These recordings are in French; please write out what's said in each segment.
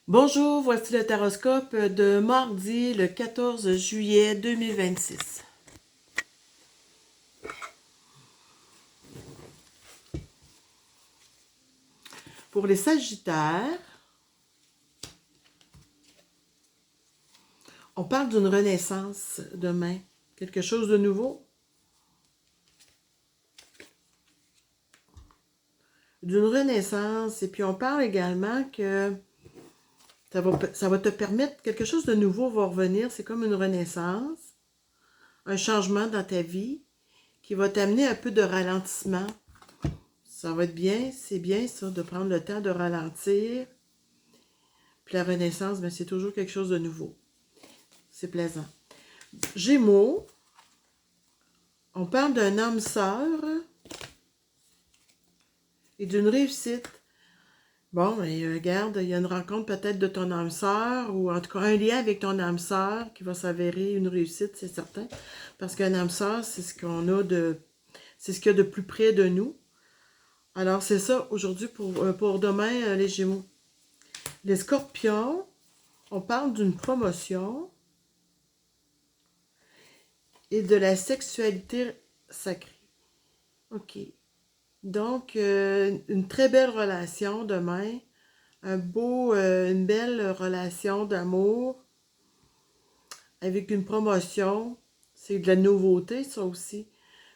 Bonjour, voici le taroscope de mardi le 14 juillet 2026. Pour les Sagittaires, on parle d'une renaissance demain, quelque chose de nouveau, d'une renaissance, et puis on parle également que ça va te permettre, quelque chose de nouveau va revenir, c'est comme une renaissance, un changement dans ta vie qui va t'amener un peu de ralentissement. Ça va être bien, c'est bien ça, de prendre le temps de ralentir. Puis la renaissance, ben, c'est toujours quelque chose de nouveau. C'est plaisant. Gémeaux, on parle d'un âme sœur et d'une réussite. Bon, mais regarde, il y a une rencontre peut-être de ton âme sœur, ou en tout cas un lien avec ton âme sœur qui va s'avérer une réussite, c'est certain. Parce qu'un âme sœur, c'est ce qu'on a de. C'est ce qu'il y a de plus près de nous. Alors, c'est ça aujourd'hui pour demain, les Gémeaux. Les Scorpions, on parle d'une promotion et de la sexualité sacrée. OK. Donc, une très belle relation demain. Une belle relation d'amour avec une promotion. C'est de la nouveauté, ça aussi.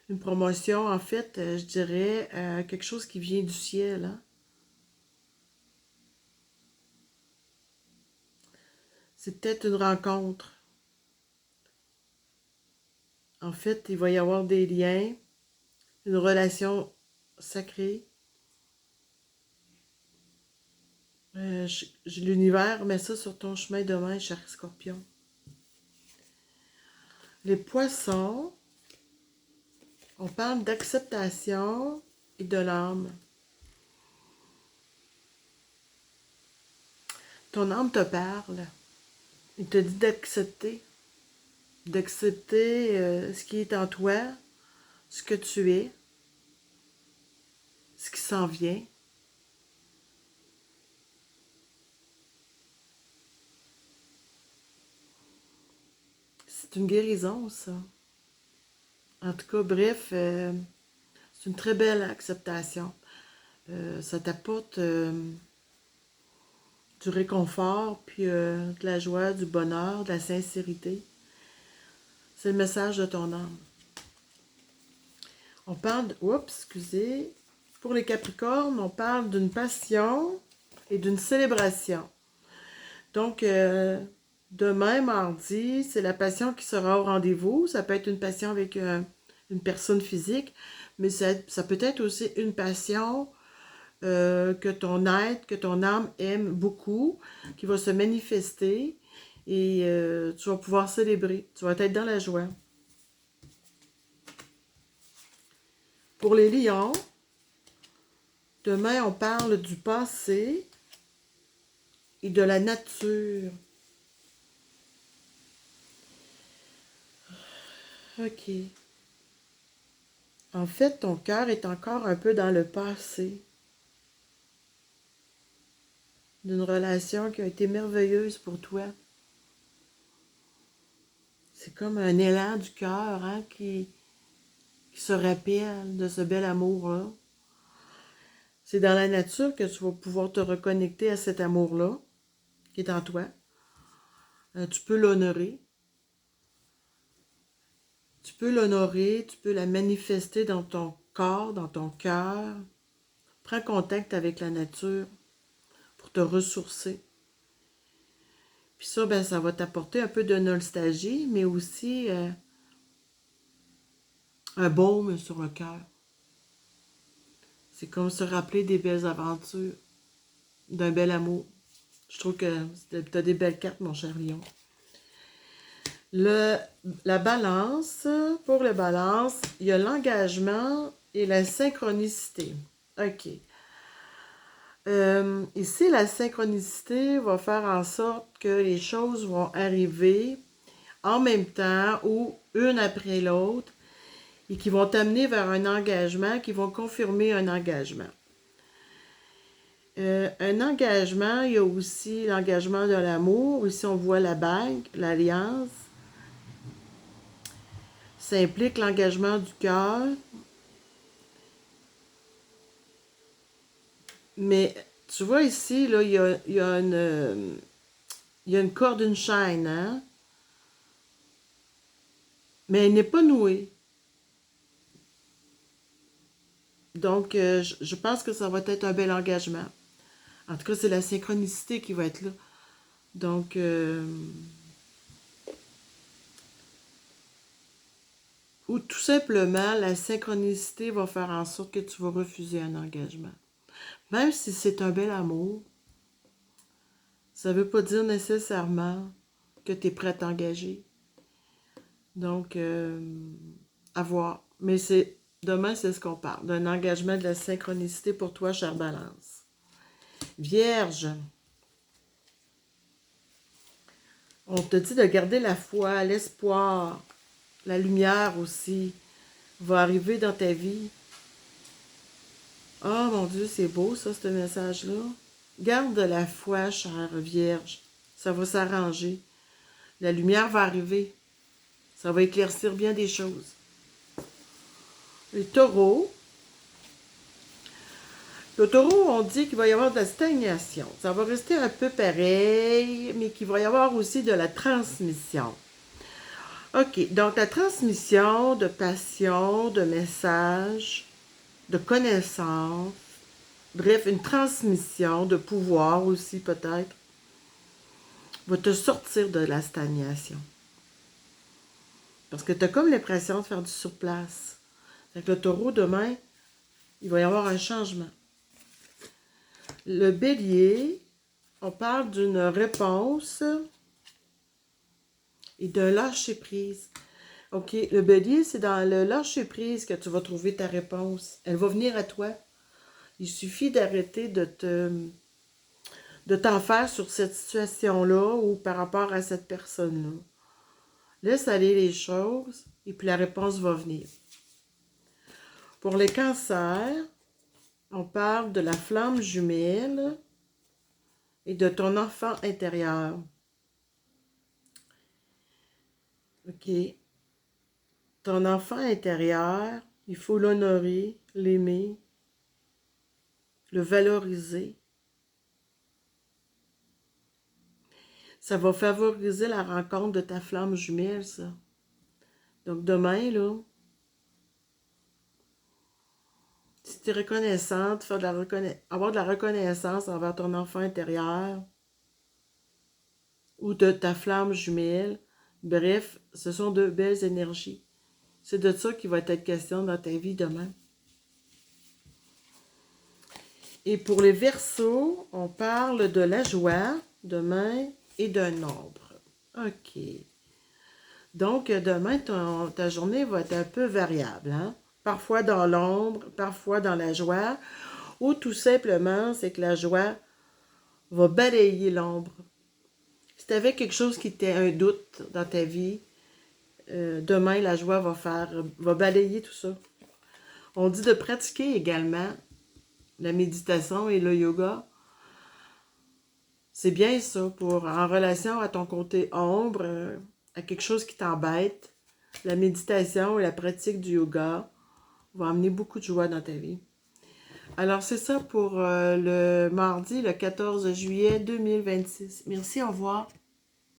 Une promotion, en fait, je dirais quelque chose qui vient du ciel. Hein? C'est peut-être une rencontre. En fait, il va y avoir des liens, une relation sacrée. L'univers met ça sur ton chemin demain, cher Scorpion. Les Poissons, on parle d'acceptation et de l'âme. Ton âme te parle. Il te dit d'accepter. D'accepter ce qui est en toi, ce que tu es, ce qui s'en vient. C'est une guérison, ça. En tout cas, bref, c'est une très belle acceptation. Ça t'apporte du réconfort, puis de la joie, du bonheur, de la sincérité. C'est le message de ton âme. On parle, excusez, pour les Capricornes, on parle d'une passion et d'une célébration. Donc, demain, mardi, c'est la passion qui sera au rendez-vous. Ça peut être une passion avec une personne physique, mais ça peut être aussi une passion que ton être, que ton âme aime beaucoup, qui va se manifester et tu vas pouvoir célébrer. Tu vas être dans la joie. Pour les lions, demain, on parle du passé et de la nature. OK. En fait, ton cœur est encore un peu dans le passé. D'une relation qui a été merveilleuse pour toi. C'est comme un élan du cœur hein, qui se rappelle de ce bel amour-là. C'est dans la nature que tu vas pouvoir te reconnecter à cet amour-là qui est en toi. Tu peux l'honorer. Tu peux l'honorer, tu peux la manifester dans ton corps, dans ton cœur. Prends contact avec la nature pour te ressourcer. Puis ça, ben, ça va t'apporter un peu de nostalgie, mais aussi un baume sur le cœur. C'est comme se rappeler des belles aventures, d'un bel amour. Je trouve que tu as des belles cartes, mon cher Lion. La balance, pour le balance, il y a l'engagement et la synchronicité. OK. Ici, la synchronicité va faire en sorte que les choses vont arriver en même temps ou une après l'autre et qui vont t'amener vers un engagement, qui vont confirmer un engagement. Un engagement, il y a aussi l'engagement de l'amour. Ici, on voit la bague, l'alliance. Ça implique l'engagement du cœur. Mais tu vois ici, là, il y a une corde, une chaîne, hein? Mais elle n'est pas nouée. Donc, je pense que ça va être un bel engagement. En tout cas, c'est la synchronicité qui va être là. Donc, ou tout simplement, la synchronicité va faire en sorte que tu vas refuser un engagement. Même si c'est un bel amour, ça ne veut pas dire nécessairement que tu es prêt à t'engager. Donc, à voir. Mais demain, c'est ce qu'on parle, d'un engagement de la synchronicité pour toi, chère Balance. Vierge, on te dit de garder la foi, l'espoir, la lumière aussi va arriver dans ta vie. Oh mon Dieu, c'est beau ça, ce message-là. Garde la foi, chère Vierge. Ça va s'arranger. La lumière va arriver. Ça va éclaircir bien des choses. Le taureau. Le taureau, on dit qu'il va y avoir de la stagnation. Ça va rester un peu pareil, mais qu'il va y avoir aussi de la transmission. OK, donc la transmission de passion, de messages, de connaissances, bref, une transmission de pouvoir aussi peut-être, va te sortir de la stagnation. Parce que tu as comme l'impression de faire du surplace. Avec le taureau, demain, il va y avoir un changement. Le bélier, on parle d'une réponse et d'un lâcher-prise. OK, le bélier, c'est dans le lâcher-prise que tu vas trouver ta réponse. Elle va venir à toi. Il suffit d'arrêter de t'en faire sur cette situation-là ou par rapport à cette personne-là. Laisse aller les choses et puis la réponse va venir. Pour les cancers, on parle de la flamme jumelle et de ton enfant intérieur. OK. Ton enfant intérieur, il faut l'honorer, l'aimer, le valoriser. Ça va favoriser la rencontre de ta flamme jumelle, ça. Donc demain, là, si tu es reconnaissante, faire avoir de la reconnaissance envers ton enfant intérieur ou de ta flamme jumelle, bref, ce sont de belles énergies. C'est de ça qui va être question dans ta vie demain. Et pour les Verseaux, on parle de la joie demain et d'un nombre. OK. Donc, demain, ta journée va être un peu variable. Hein? Parfois dans l'ombre, parfois dans la joie, ou tout simplement, c'est que la joie va balayer l'ombre. Si tu avais quelque chose qui était un doute dans ta vie, demain, la joie va balayer tout ça. On dit de pratiquer également la méditation et le yoga. C'est bien ça, en relation à ton côté ombre, à quelque chose qui t'embête. La méditation et la pratique du yoga vont amener beaucoup de joie dans ta vie. Alors, c'est ça pour le mardi, le 14 juillet 2026. Merci, au revoir.